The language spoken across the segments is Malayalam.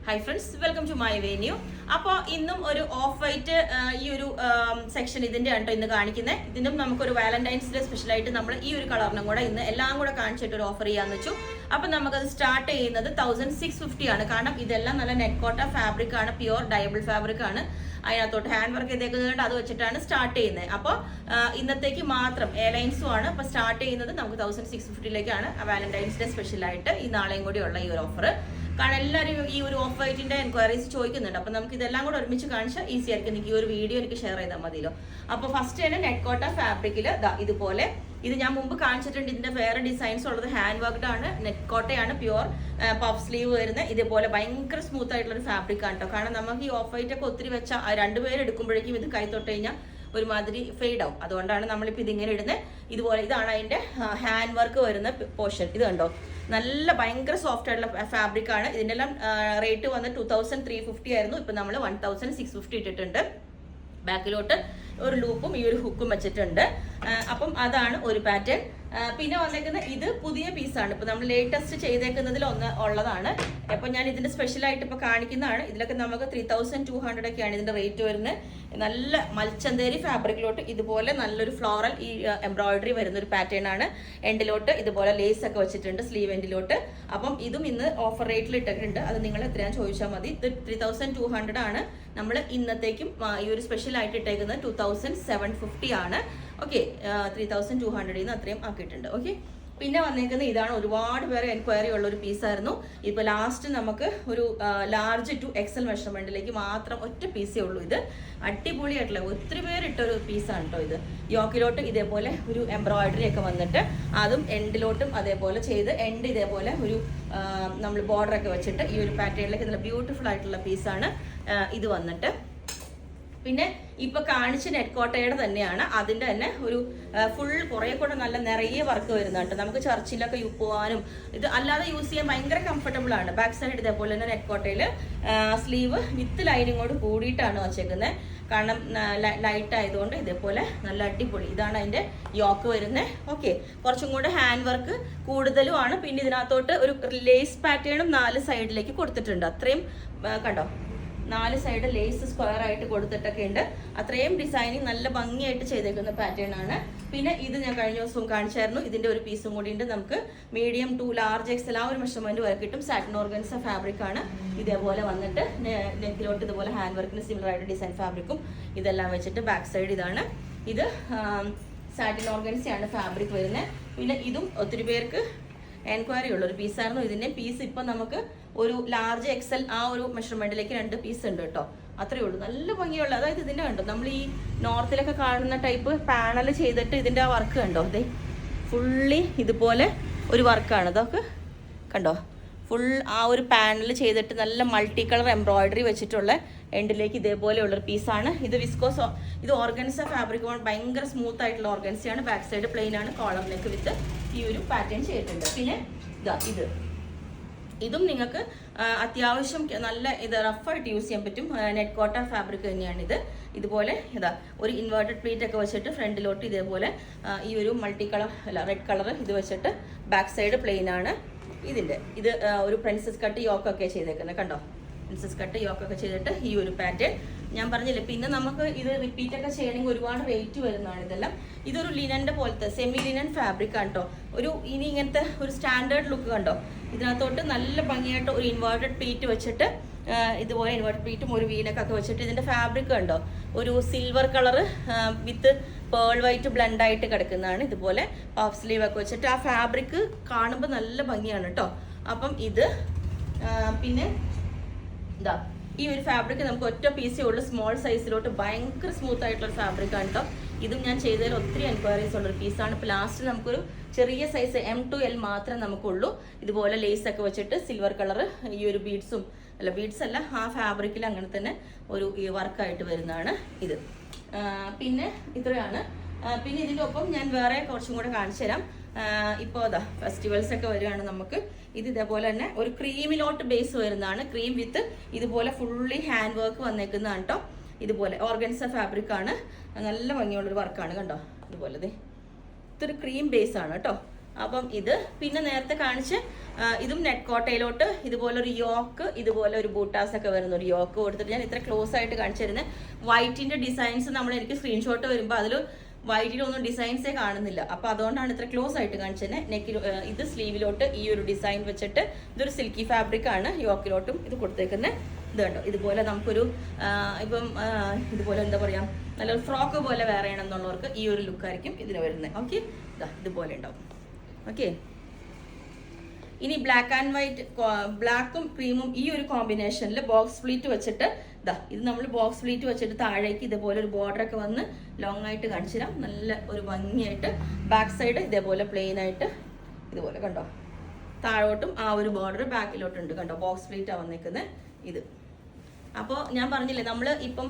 Hi friends, welcome to my venue. അപ്പോൾ ഇന്നും ഒരു ഓഫ് വൈറ്റ് ഈ ഒരു സെക്ഷൻ ഇതിന്റെ ആണ് ഇന്ന് കാണിക്കുന്നത്. ഇതിനും നമുക്കൊരു വാലന്റൈൻസ് ഡേ സ്പെഷ്യലായിട്ട് നമ്മൾ ഈ ഒരു കളറിനും കൂടെ ഇന്ന് എല്ലാം കൂടെ കാണിച്ചിട്ട് ഒരു ഓഫർ ചെയ്യാന്ന് വെച്ചു. അപ്പം നമുക്കത് സ്റ്റാർട്ട് ചെയ്യുന്നത് 1650 ആണ്. കാരണം ഇതെല്ലാം നല്ല നെക്കോട്ട ഫാബ്രിക് ആണ്, പ്യുവർ ഡയബിൾ ഫാബ്രിക് ആണ്. അതിനകത്തോട്ട് ഹാൻഡ് വർക്ക് ചെയ്തേക്കുന്നതുകൊണ്ട് അത് വെച്ചിട്ടാണ് സ്റ്റാർട്ട് ചെയ്യുന്നത്. അപ്പോൾ ഇന്നത്തേക്ക് മാത്രം എയർലൈൻസും ആണ്. അപ്പോൾ സ്റ്റാർട്ട് ചെയ്യുന്നത് നമുക്ക് 1650ലേക്കാണ് വാലന്റൈൻസ് ഡേ സ്പെഷ്യലായിട്ട് ഈ നാളെയും കൂടിയുള്ള ഈ ഒരു ഓഫർ. കാരണം എല്ലാവരും ഈ ഒരു ഓഫ് വൈറ്റിന്റെ എൻക്വയറീസ് ചോദിക്കുന്നുണ്ട്. അപ്പം നമുക്ക് ഇതെല്ലാം കൂടെ ഒരുമിച്ച് കാണിച്ചാൽ ഈസി ആയിരിക്കും. എനിക്ക് ഈ ഒരു വീഡിയോ എനിക്ക് ഷെയർ ചെയ്താൽ മതിയല്ലോ. അപ്പോൾ ഫസ്റ്റ് തന്നെ നെറ്റ്കോട്ട ഫാബ്രിക്കിൽ ഇതുപോലെ ഇത് ഞാൻ മുമ്പ് കാണിച്ചിട്ടുണ്ട്. ഇതിന്റെ വേറെ ഡിസൈൻസ് ഉള്ളത് ഹാൻഡ് വർക്ക്ഡ് ആണ്, നെറ്റ്കോട്ടയാണ്, പ്യുവർ പഫ് സ്ലീവ് വരുന്നത്. ഇതേപോലെ ഭയങ്കര സ്മൂത്ത് ആയിട്ടുള്ള ഒരു ഫാബ്രിക് ആണ് കേട്ടോ. കാരണം നമുക്ക് ഈ ഓഫ് വൈറ്റ് ഒക്കെ ഒത്തിരി വെച്ചാൽ രണ്ടുപേര് എടുക്കുമ്പോഴേക്കും ഇത് കൈ തൊട്ട് കഴിഞ്ഞാൽ ഒരുമാതിരി ഫെയ്ഡ് ആവും. അതുകൊണ്ടാണ് നമ്മളിപ്പോൾ ഇതിങ്ങനെ ഇടുന്നത്. ഇതുപോലെ ഇതാണ് അതിന്റെ ഹാൻഡ് വർക്ക് വരുന്ന പോർഷൻ. ഇത് കണ്ടോ, നല്ല ഭയങ്കര സോഫ്റ്റ് ആയിട്ടുള്ള ഫാബ്രിക് ആണ്. ഇതിന്റെ എല്ലാം റേറ്റ് വന്ന് 2350 ആയിരുന്നു. ഇപ്പൊ നമ്മൾ 1650 ഇട്ടിട്ടുണ്ട്. ബാക്കിലോട്ട് ഒരു ലൂപ്പും ഈ ഒരു ഹുക്കും വെച്ചിട്ടുണ്ട്. അപ്പം അതാണ് ഒരു പാറ്റേൺ. പിന്നെ വന്നേക്കുന്ന ഇത് പുതിയ പീസാണ്. ഇപ്പൊ നമ്മൾ ലേറ്റസ്റ്റ് ചെയ്തേക്കുന്നതിൽ ഒന്ന് ഉള്ളതാണ്. അപ്പൊ ഞാൻ ഇതിന്റെ സ്പെഷ്യലായിട്ട് ഇപ്പൊ കാണിക്കുന്നതാണ്. ഇതിലൊക്കെ നമുക്ക് 3200 ഒക്കെയാണ് ഇതിന്റെ റേറ്റ് വരുന്നത്. നല്ല മൽച്ചന്തേരി ഫാബ്രിക്കിലോട്ട് ഇതുപോലെ നല്ലൊരു ഫ്ലോറൽ ഈ എംബ്രോയിഡറി വരുന്ന ഒരു പാറ്റേൺ ആണ്. എൻഡിലോട്ട് ഇതുപോലെ ലേസ് ഒക്കെ വെച്ചിട്ടുണ്ട് സ്ലീവ് എൻഡിലോട്ട്. അപ്പം ഇതും ഇന്ന് ഓഫർ റേറ്റിൽ ഇട്ടിട്ടുണ്ട്. അത് നിങ്ങൾ എത്രയാണെന്ന് ചോദിച്ചാൽ മതി. ഇത് 3200 ആണ്. നമ്മൾ ഇന്നത്തേക്കും ഈ ഒരു സ്പെഷ്യൽ ആയിട്ട് ഇട്ടേക്കുന്നത് 2750 ആണ്. ഓക്കെ, 3200 അത്രയും ആക്കിയിട്ടുണ്ട്. ഓക്കെ, പിന്നെ വന്നേക്കുന്നത് ഇതാണ്. ഒരുപാട് പേര് എൻക്വയറി ഉള്ള ഒരു പീസായിരുന്നു. ഇപ്പൊ ലാസ്റ്റ് നമുക്ക് ഒരു ലാർജ് ടു എക്സൽ മെഷർമെന്റിലേക്ക് മാത്രം ഒറ്റ പീസേ ഉള്ളൂ. ഇത് അടിപൊളിയായിട്ടുള്ള ഒത്തിരി പേരിട്ടൊരു പീസാണ് കേട്ടോ. ഇത് യോക്കിലോട്ട് ഇതേപോലെ ഒരു എംബ്രോയിഡറി ഒക്കെ വന്നിട്ട് അതും എൻഡിലോട്ടും അതേപോലെ ചെയ്ത് എൻഡ് ഇതേപോലെ ഒരു നമ്മൾ ബോർഡർ ഒക്കെ വെച്ചിട്ട് ഈ ഒരു പാറ്റേണിലേക്ക് നല്ല ബ്യൂട്ടിഫുൾ ആയിട്ടുള്ള പീസാണ് ഇത് വന്നിട്ട്. പിന്നെ ഇപ്പൊ കാണിച്ച നെറ്റ്കോട്ടയുടെ തന്നെയാണ്. അതിന്റെ തന്നെ ഒരു ഫുൾ കുറെ കൂടെ നല്ല നിറയെ വർക്ക് വരുന്നുണ്ട്. നമുക്ക് ചർച്ചിലൊക്കെ പോകാനും ഇത് അല്ലാതെ യൂസ് ചെയ്യാൻ ഭയങ്കര കംഫർട്ടബിൾ ആണ്. ബാക്ക് സൈഡ് ഇതേപോലെ തന്നെ നെറ്റ്കോട്ടയില് സ്ലീവ് വിത്ത് ലൈനിങ്ങോട് കൂടിയിട്ടാണ് വച്ചേക്കുന്നത്. കാരണം ലൈറ്റ് ആയതുകൊണ്ട് ഇതേപോലെ നല്ല അടിപൊളി. ഇതാണ് അതിന്റെ യോക്ക് വരുന്നത്. ഓക്കെ, കുറച്ചും കൂടെ ഹാൻഡ് വർക്ക് കൂടുതലുമാണ്. പിന്നെ ഇതിനകത്തോട്ട് ഒരു ലേസ് പാറ്റേണും 4 സൈഡിലേക്ക് കൊടുത്തിട്ടുണ്ട്. അത്രയും കണ്ടോ, 4 സൈഡ് ലേസ് സ്ക്വയർ ആയിട്ട് കൊടുത്തിട്ടൊക്കെ ഉണ്ട്. അത്രയും ഡിസൈനിങ് നല്ല ഭംഗിയായിട്ട് ചെയ്തേക്കുന്ന പാറ്റേൺ ആണ്. പിന്നെ ഇത് ഞാൻ കഴിഞ്ഞ ദിവസവും കാണിച്ചായിരുന്നു. ഇതിന്റെ ഒരു പീസും കൂടി ഉണ്ട്. നമുക്ക് മീഡിയം ടു ലാർജ് എക്സൽ ആ ഒരു മെഷർമെന്റ് വരെ കിട്ടും. സാറ്റിൻ ഓർഗൻസ ഫാബ്രിക് ആണ്. ഇതേപോലെ വന്നിട്ട് നെക്കിലോട്ട് ഇതുപോലെ ഹാൻഡ് വർക്കിന് സിമിലർ ആയിട്ട് ഡിസൈൻ ഫാബ്രിക്കും ഇതെല്ലാം വെച്ചിട്ട് ബാക്ക് സൈഡ് ഇതാണ്. ഇത് സാറ്റിൻ ഓർഗൻസയാണ് ഫാബ്രിക് വരുന്നത്. പിന്നെ ഇതും ഒത്തിരി പേർക്ക് എൻക്വയറി ഉള്ള ഒരു പീസായിരുന്നു. ഇതിന്റെ പീസ് ഇപ്പൊ നമുക്ക് ഒരു ലാർജ് എക്സൽ ആ ഒരു മെഷർമെന്റിലേക്ക് 2 പീസ് ഉണ്ട് കേട്ടോ. അത്രേ ഉള്ളൂ. നല്ല ഭംഗിയുള്ള, അതായത് ഇതിന്റെ കണ്ടോ, നമ്മൾ ഈ നോർത്തിലൊക്കെ കാണുന്ന ടൈപ്പ് പാനൽ ചെയ്തിട്ട് ഇതിന്റെ ആ വർക്ക് കണ്ടോ, അതെ ഫുള്ളി ഇതുപോലെ ഒരു വർക്കാണ്. അതൊക്കെ കണ്ടോ, ഫുൾ ആ ഒരു പാനൽ ചെയ്തിട്ട് നല്ല മൾട്ടി കളർ എംബ്രോയിഡറി വെച്ചിട്ടുള്ള എൻഡിലേക്ക് ഇതേപോലെയുള്ളൊരു പീസാണ്. ഇത് വിസ്കോസ്, ഇത് ഓർഗൻസ ഫാബ്രിക്, ഭയങ്കര സ്മൂത്ത് ആയിട്ടുള്ള ഓർഗൻസയാണ്. ബാക്ക് സൈഡ് പ്ലെയിൻ ആണ്. കോളറിലേക്ക് വിത്ത് ഈ ഒരു പാറ്റേൺ ചെയ്തിട്ടുണ്ട്. പിന്നെ ഇതും നിങ്ങൾക്ക് അത്യാവശ്യം നല്ല ഇത് റഫായിട്ട് യൂസ് ചെയ്യാൻ പറ്റും. നെറ്റ്കോട്ട ഫാബ്രിക് തന്നെയാണ് ഇത്. ഇതുപോലെ ഒരു ഇൻവേർട്ടഡ് പ്ലീറ്റ് ഒക്കെ വെച്ചിട്ട് ഫ്രണ്ടിലോട്ട് ഇതേപോലെ ഈ ഒരു മൾട്ടി കളർ റെഡ് കളർ ഇത് വെച്ചിട്ട് ബാക്ക് സൈഡ് പ്ലെയിൻ ആണ്. ഇത് ഒരു പ്രിൻസസ് കട്ട് യോക്കൊക്കെ ചെയ്തേക്കുന്നത് കണ്ടോ. പ്രിൻസസ് കട്ട് യോക്കൊക്കെ ചെയ്തിട്ട് ഈ ഒരു പാറ്റേൺ ഞാൻ പറഞ്ഞില്ലേ. പിന്നെ നമുക്ക് ഇത് റിപ്പീറ്റ് ഒക്കെ ചെയ്യണമെങ്കിൽ ഒരുപാട് റേറ്റ് വരുന്നതാണ് ഇതെല്ലാം. ഇതൊരു ലിനന്റെ പോലത്തെ സെമി ലിനൻ ഫാബ്രിക് ആണ് കേട്ടോ. ഇനി ഇങ്ങനത്തെ ഒരു സ്റ്റാൻഡേർഡ് ലുക്ക് കണ്ടോ. ഇതിനകത്തോട്ട് നല്ല ഭംഗിയായിട്ട് ഒരു ഇൻവേർട്ടഡ് പ്ലീറ്റ് വെച്ചിട്ട് ഇതുപോലെ ഇൻവേർട്ടഡ് പ്ലീറ്റും ഒരു വീനൊക്കെ വെച്ചിട്ട് ഇതിന്റെ ഫാബ്രിക് കണ്ടോ, ഒരു സിൽവർ കളർ വിത്ത് പേൾ വൈറ്റ് ബ്ലെൻഡ് ആയിട്ട് കിടക്കുന്നതാണ്. ഇതുപോലെ പഫ് സ്ലീവ് ഒക്കെ വെച്ചിട്ട് ആ ഫാബ്രിക് കാണുമ്പോൾ നല്ല ഭംഗിയാണ് കേട്ടോ. അപ്പം ഇത് പിന്നെ ഈ ഒരു ഫാബ്രിക് നമുക്ക് ഒറ്റ പീസേ ഉള്ളൂ. സ്മോൾ സൈസിലോട്ട് ഭയങ്കര സ്മൂത്ത് ആയിട്ടുള്ള ഫാബ്രിക് ആണ് കേട്ടോ. ഇതും ഞാൻ ചെയ്തതിൽ ഒത്തിരി എൻക്വയറീസ് ഉള്ളൊരു പീസാണ്. ഇപ്പോൾ ലാസ്റ്റ് നമുക്കൊരു ചെറിയ സൈസ് M to L മാത്രമേ നമുക്കുള്ളൂ. ഇതുപോലെ ലേസ് ഒക്കെ വെച്ചിട്ട് സിൽവർ കളർ ഈ ഒരു ബീഡ്സും ബീഡ്സ് അല്ല, ആ ഫാബ്രിക്കിൽ അങ്ങനെ തന്നെ ഒരു ഈ വർക്കായിട്ട് വരുന്നതാണ് ഇത്. പിന്നെ ഇത്രയാണ്. പിന്നെ ഇതിൻ്റെ ഒപ്പം ഞാൻ വേറെ കുറച്ചും കൂടെ കാണിച്ചു തരാം. ഇപ്പോൾ ഫെസ്റ്റിവൽസ് ഒക്കെ വരികയാണ് നമുക്ക്. ഇത് ഇതേപോലെ തന്നെ ഒരു ക്രീമിലോട്ട് ബേസ് വരുന്നതാണ്. ക്രീം വിത്ത് ഇതുപോലെ ഫുള്ളി ഹാൻഡ് വർക്ക് വന്നേക്കുന്നതാണ് കേട്ടോ. ഇതുപോലെ ഓർഗൻസ ഫാബ്രിക് ആണ്. നല്ല ഭംഗിയുള്ളൊരു വർക്കാണ് കണ്ടോ. ഇതുപോലെ ഇതൊരു ക്രീം ബേസ് ആണ് കേട്ടോ. അപ്പം ഇത് പിന്നെ നേരത്തെ കാണിച്ച് ഇതും നെറ്റ് കോട്ടയിലോട്ട് ഇതുപോലെ ഒരു യോക്ക്, ഇതുപോലെ ഒരു ബൂട്ടാസ് ഒക്കെ വരുന്ന ഒരു യോക്ക് കൊടുത്തിട്ട് ഞാൻ ഇത്ര ക്ലോസ് ആയിട്ട് കാണിച്ചു തരുന്നത്. വൈറ്റിന്റെ ഡിസൈൻസ് എനിക്ക് സ്ക്രീൻഷോട്ട് വരുമ്പോൾ അതിൽ വൈറ്റിലൊന്നും ഡിസൈൻസേ കാണുന്നില്ല. അപ്പോൾ അതുകൊണ്ടാണ് ഇത്ര ക്ലോസ് ആയിട്ട് കാണിച്ചത്. നെക്കിൽ ഇത് സ്ലീവിലോട്ട് ഈ ഒരു ഡിസൈൻ വെച്ചിട്ട് ഇതൊരു സിൽക്കി ഫാബ്രിക് ആണ്. യോക്കിലോട്ടും ഇത് കൊടുത്തേക്കുന്നത് ഇത് കണ്ടോ. ഇതുപോലെ നമുക്കൊരു ഇപ്പം ഇതുപോലെ എന്താ പറയാ, നല്ലൊരു ഫ്രോക്ക് പോലെ വേറെ ആണെന്നുള്ളവർക്ക് ഈ ഒരു ലുക്കായിരിക്കും ഇതിന് വരുന്നത്. ഓക്കെ, ഇതുപോലെ ഉണ്ടാവും. ഓക്കെ, ഇനി ബ്ലാക്ക് ആൻഡ് വൈറ്റ്, ബ്ലാക്കും ക്രീമും ഈ ഒരു കോമ്പിനേഷനിൽ ബോക്സ് ഫ്ലീറ്റ് വെച്ചിട്ട് ഇത് നമ്മൾ ബോക്സ് ഫ്ലീറ്റ് വെച്ചിട്ട് താഴേക്ക് ഇതേപോലെ ഒരു ബോർഡർ ഒക്കെ വന്ന് ലോങ് ആയിട്ട് കാണിച്ചു തരാം. നല്ല ഒരു ഭംഗിയായിട്ട് ബാക്ക് സൈഡ് ഇതേപോലെ പ്ലെയിൻ ആയിട്ട് ഇതുപോലെ കണ്ടോ, താഴോട്ടും ആ ഒരു ബോർഡർ ബാക്കിലോട്ടുണ്ട് കണ്ടോ. ബോക്സ് ഫ്ലീറ്റ് ആ വന്നേക്കുന്നത് ഇത്. അപ്പോൾ ഞാൻ പറഞ്ഞില്ലേ, നമ്മൾ ഇപ്പം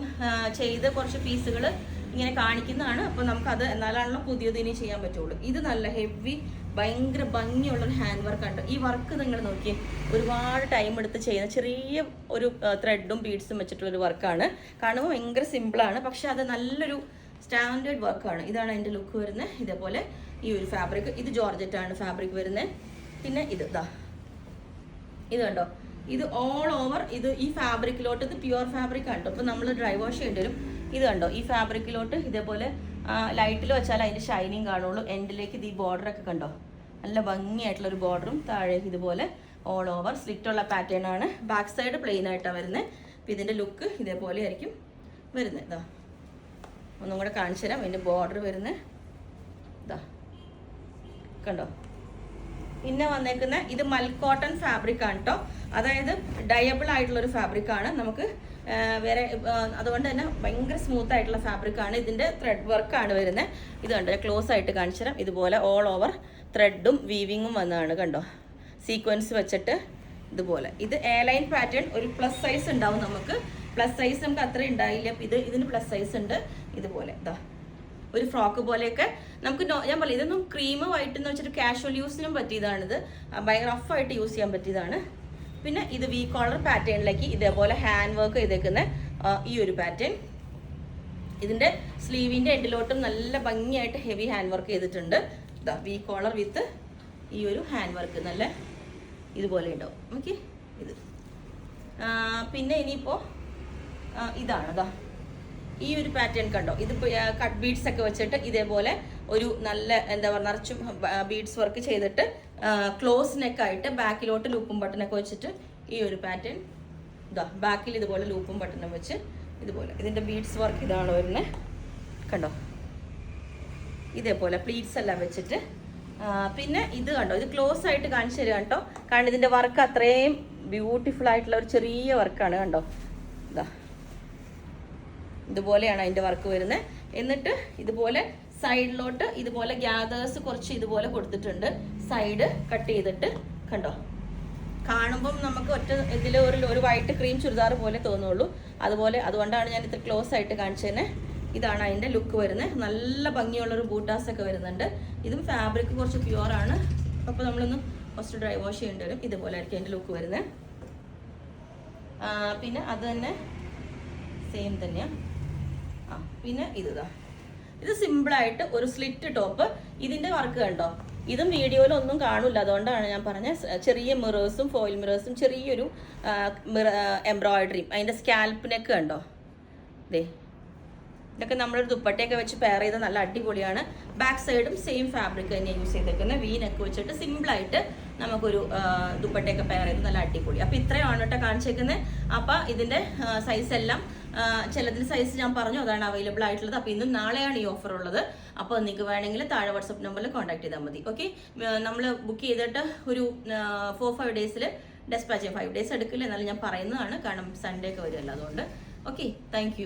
ചെയ്ത് കുറച്ച് പീസുകൾ ഇങ്ങനെ കാണിക്കുന്നതാണ്. അപ്പോൾ നമുക്കത് എന്നാലാണല്ലോ പുതിയത് ഇനി ചെയ്യാൻ പറ്റുള്ളൂ. ഇത് നല്ല ഹെവി ഭയങ്കര ഭംഗിയുള്ളൊരു ഹാൻഡ് വർക്ക് ഉണ്ട്. ഈ വർക്ക് നിങ്ങൾ നോക്കി, ഒരുപാട് ടൈം എടുത്ത് ചെയ്യുന്ന ചെറിയ ഒരു ത്രെഡും ബീഡ്സും വെച്ചിട്ടുള്ളൊരു വർക്കാണ്. കാണുമ്പോൾ ഭയങ്കര സിമ്പിളാണ്, പക്ഷെ അത് നല്ലൊരു സ്റ്റാൻഡേർഡ് വർക്കാണ്. ഇതാണ് അതിൻ്റെ ലുക്ക് വരുന്നത്. ഇതേപോലെ ഈ ഒരു ഫാബ്രിക്, ഇത് ജോർജറ്റാണ് ഫാബ്രിക് വരുന്നത്. പിന്നെ ഇത് കണ്ടോ, ഇത് ഓൾ ഓവർ ഇത് ഈ ഫാബ്രിക്കിലോട്ട്, ഇത് പ്യുവർ ഫാബ്രിക് ആണ് കേട്ടോ. അപ്പോൾ നമ്മൾ ഡ്രൈ വാഷ് ചെയ്യേണ്ടി വരും. ഇത് കണ്ടോ, ഈ ഫാബ്രിക്കിലോട്ട് ഇതേപോലെ ലൈറ്റിൽ വെച്ചാൽ അതിൻ്റെ ഷൈനിങ് കാണുള്ളൂ. എൻഡിലേക്ക് ഇത് ഈ ബോർഡറൊക്കെ കണ്ടോ, നല്ല ഭംഗിയായിട്ടുള്ളൊരു ബോർഡറും താഴേക്ക് ഇതുപോലെ ഓൾ ഓവർ സ്ലിറ്റുള്ള പാറ്റേൺ ആണ്. ബാക്ക് സൈഡ് പ്ലെയിൻ ആയിട്ടാണ് വരുന്നത്. അപ്പോൾ ഇതിൻ്റെ ലുക്ക് ഇതേപോലെ ആയിരിക്കും വരുന്നത്. ഒന്നും കൂടെ കാണിച്ചു തരാം. അതിൻ്റെ ബോർഡർ വരുന്നത് കണ്ടോ. പിന്നെ വന്നേക്കുന്ന ഇത് മൽക്കോട്ടൺ ഫാബ്രിക് ആണ് കേട്ടോ. അതായത് ഡയബിൾ ആയിട്ടുള്ളൊരു ഫാബ്രിക് ആണ്. നമുക്ക് വേറെ അതുകൊണ്ട് തന്നെ ഭയങ്കര സ്മൂത്ത് ആയിട്ടുള്ള ഫാബ്രിക് ആണ്. ഇതിൻ്റെ ത്രെഡ് വർക്കാണ് വരുന്നത്. ഇത് കണ്ടോ, ക്ലോസ് ആയിട്ട് കാണിച്ചു തരാം. ഇതുപോലെ ഓൾ ഓവർ ത്രെഡും വീവിങ്ങും വന്നതാണ് കണ്ടോ, സീക്വൻസ് വെച്ചിട്ട് ഇതുപോലെ. ഇത് എ ലൈൻ പാറ്റേൺ, ഒരു പ്ലസ് സൈസ് ഉണ്ടാവും നമുക്ക്. പ്ലസ് സൈസ് നമുക്ക് അത്ര ഉണ്ടായില്ല. ഇതിന് പ്ലസ് സൈസ് ഉണ്ട്. ഇതുപോലെ ഒരു ഫ്രോക്ക് പോലെയൊക്കെ നമുക്ക് ഞാൻ പറയും, ഇതൊന്നും ക്രീം വൈറ്റ് എന്ന് വെച്ചിട്ട് കാഷ്വൽ യൂസിനും പറ്റിയതാണിത്. ഭയങ്കര റഫായിട്ട് യൂസ് ചെയ്യാൻ പറ്റിയതാണ്. പിന്നെ ഇത് വി കോളർ പാറ്റേണിലേക്ക് ഇതേപോലെ ഹാൻഡ് വർക്ക് ചെയ്തേക്കുന്ന ഈ ഒരു പാറ്റേൺ. ഇതിൻ്റെ സ്ലീവിൻ്റെ എൻഡിലോട്ടും നല്ല ഭംഗിയായിട്ട് ഹെവി ഹാൻഡ് വർക്ക് ചെയ്തിട്ടുണ്ട്. വി കോളർ വിത്ത് ഈ ഒരു ഹാൻഡ് വർക്ക് നല്ല ഇതുപോലെ ഉണ്ടാവും. ഓക്കെ, ഇത് പിന്നെ ഇനിയിപ്പോൾ ഇതാണ് ഈ ഒരു പാറ്റേൺ കണ്ടോ. ഇതിപ്പോൾ കട്ട് ബീഡ്സ് ഒക്കെ വെച്ചിട്ട് ഇതേപോലെ ഒരു നല്ല എന്താ പറയുക, നിറച്ചും ബീഡ്സ് വർക്ക് ചെയ്തിട്ട് ക്ലോസ് നെക്കായിട്ട് ബാക്കിലോട്ട് ലൂപ്പും ബട്ടനൊക്കെ വെച്ചിട്ട് ഈ ഒരു പാറ്റേൺ ബാക്കിൽ ഇതുപോലെ ലൂപ്പും ബട്ടണും വെച്ച് ഇതുപോലെ. ഇതിൻ്റെ ബീഡ്സ് വർക്ക് ഇതാണ് വരുന്നത് കണ്ടോ. ഇതേപോലെ പ്ലീറ്റ്സ് എല്ലാം വെച്ചിട്ട്. പിന്നെ ഇത് കണ്ടോ, ഇത് ക്ലോസ് ആയിട്ട് കാണിച്ചു തരിക കേട്ടോ. കാരണം ഇതിൻ്റെ വർക്ക് അത്രയും ബ്യൂട്ടിഫുൾ ആയിട്ടുള്ള ഒരു ചെറിയ വർക്കാണ് കണ്ടോ. ഇതുപോലെയാണ് അതിൻ്റെ വർക്ക് വരുന്നത്. എന്നിട്ട് ഇതുപോലെ സൈഡിലോട്ട് ഇതുപോലെ ഗ്യാദേഴ്സ് കുറച്ച് ഇതുപോലെ കൊടുത്തിട്ടുണ്ട്. സൈഡ് കട്ട് ചെയ്തിട്ട് കണ്ടോ. കാണുമ്പം നമുക്ക് ഒറ്റ ഇതിൽ ഒരു വൈറ്റ് ക്രീം ചുരിദാർ പോലെ തോന്നുള്ളൂ. അതുകൊണ്ടാണ് ഞാൻ ഇത്ര ക്ലോസ് ആയിട്ട് കാണിച്ചത്. ഇതാണ് അതിൻ്റെ ലുക്ക് വരുന്നത്. നല്ല ഭംഗിയുള്ളൊരു ബൂട്ടാസ് ഒക്കെ വരുന്നുണ്ട്. ഇതും ഫാബ്രിക് കുറച്ച് പ്യുവർ ആണ്. അപ്പോൾ നമ്മളൊന്ന് ഫസ്റ്റ് ഡ്രൈ വാഷ് ചെയ്യേണ്ടി വരും. ഇതുപോലെ ആയിരിക്കും അതിൻ്റെ ലുക്ക് വരുന്നത്. പിന്നെ അത് തന്നെ സെയിം തന്നെയാണ്. പിന്നെ ഇത് സിമ്പിളായിട്ട് ഒരു സ്ലിറ്റ് ടോപ്പ്. ഇതിൻ്റെ വർക്ക് കണ്ടോ, ഇതും വീഡിയോയിലൊന്നും കാണില്ല. അതുകൊണ്ടാണ് ഞാൻ പറഞ്ഞത്. ചെറിയ മിറേഴ്സും ഫോയിൽ മിറേഴ്സും ചെറിയൊരു എംബ്രോയിഡറിയും അതിൻ്റെ സ്കാൽപ്പിനൊക്കെ കണ്ടോ. ഇതൊക്കെ നമ്മളൊരു ദുപ്പട്ടയൊക്കെ വെച്ച് പെയർ ചെയ്ത് നല്ല അടിപൊളിയാണ്. ബാക്ക് സൈഡും സെയിം ഫാബ്രിക് തന്നെ യൂസ് ചെയ്തേക്കുന്നത്. വീനൊക്കെ വെച്ചിട്ട് സിമ്പിളായിട്ട് നമുക്കൊരു ദുപ്പട്ടയൊക്കെ പെയർ ചെയ്ത് നല്ല അടിപൊളി. അപ്പോൾ ഇത്രയാണ് കേട്ടോ കാണിച്ചേക്കുന്നത്. അപ്പോൾ ഇതിൻ്റെ സൈസ് എല്ലാം ചിലതിന് സൈസ് ഞാൻ പറഞ്ഞു, അതാണ് അവൈലബിൾ ആയിട്ടുള്ളത്. അപ്പോൾ ഇന്നും നാളെയാണ് ഈ ഓഫർ ഉള്ളത്. അപ്പോൾ നിങ്ങൾക്ക് വേണമെങ്കിൽ താഴെ വാട്സപ്പ് നമ്പറിൽ കോൺടാക്ട് ചെയ്താൽ മതി. ഓക്കെ, നമ്മൾ ബുക്ക് ചെയ്തിട്ട് ഒരു 4-5 ഡേയ്സിൽ ഡെസ്പാച്ച് ചെയ്യാം. 5 ഡേയ്സ് എടുക്കില്ല, എന്നാലും ഞാൻ പറയുന്നതാണ്. കാരണം സൺഡേ ഒക്കെ വരുമല്ലോ, അതുകൊണ്ട്. Okay, thank